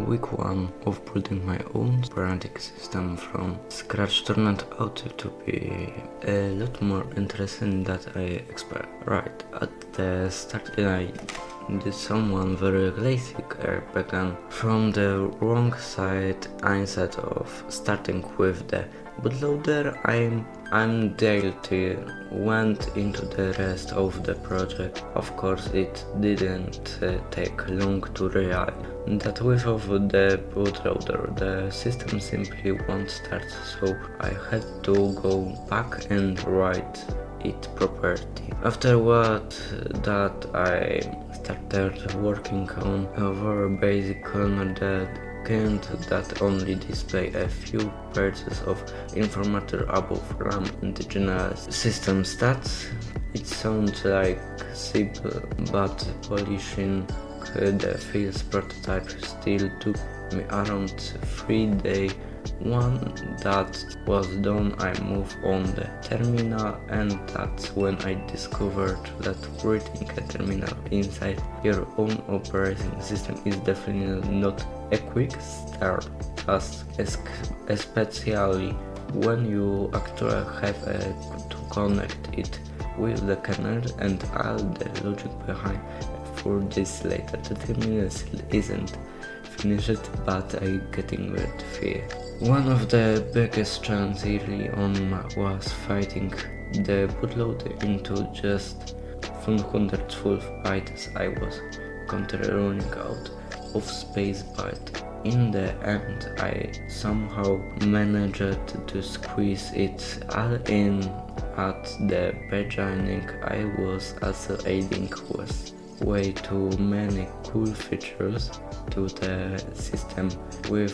week 1 of building my own operating system from scratch turned out to be a lot more interesting than I expected. Right, at the start I did someone very classic began from the wrong side instead of starting with the bootloader. I'm guilty went into the rest of the project. Of course, it didn't take long to realize that without the bootloader the system simply won't start, so I had to go back and write it properly. Afterward that I started working on a very basic kernel that only display a few pages of information about RAM and general system stats. It sounds like simple, but polishing the fields prototype still took me around 3 days. Once that was done, I moved on the terminal, and that's when I discovered that creating a terminal inside your own operating system is definitely not a quick start task, especially when you actually have to connect it with the kernel and all the logic behind. For this later, the terminal still isn't finished, but I'm getting rid of fear. One of the biggest challenges early on was fighting the bootloader into just 112 bytes. I was constantly running out of space, but in the end I somehow managed to squeeze it all in. At the beginning I was also adding way too many cool features to the system, with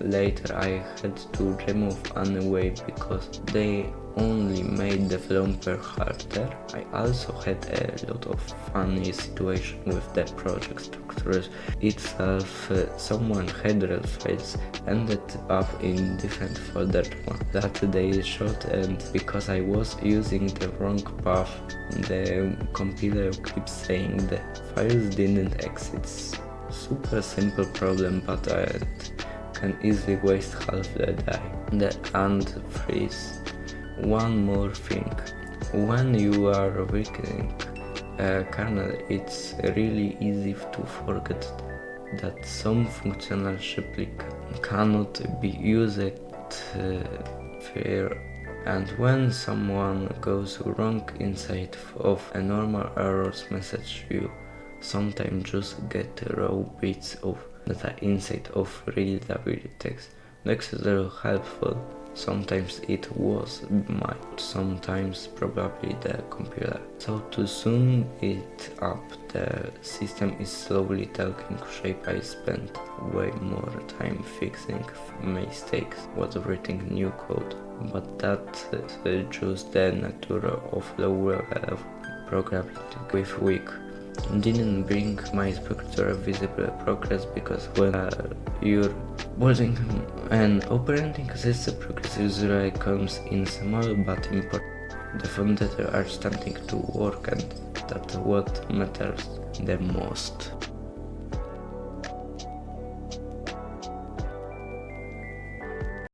later I had to remove anyway because they only made developer harder. I also had a lot of funny situations with the project structure itself. Someone header files ended up in different folders that they showed, and because I was using the wrong path, the compiler keeps saying the files didn't exist. Super simple problem, but it can easily waste half the day. The unfreeze. One more thing, when you are working a kernel, it's really easy to forget that some functional simply cannot be used fair, and when someone goes wrong inside of a normal errors message, you sometimes just get raw bits of data inside of readable text. Next is very helpful. Sometimes it was mine, sometimes probably the compiler. So to sum it up, the system is slowly taking shape. I spent way more time fixing mistakes was writing new code, but that's just the nature of lower level programming. With week didn't bring my spectacular visible progress, because when you're building an operating system, progress usually comes in small but important. The founders are starting to work, and that's what matters the most.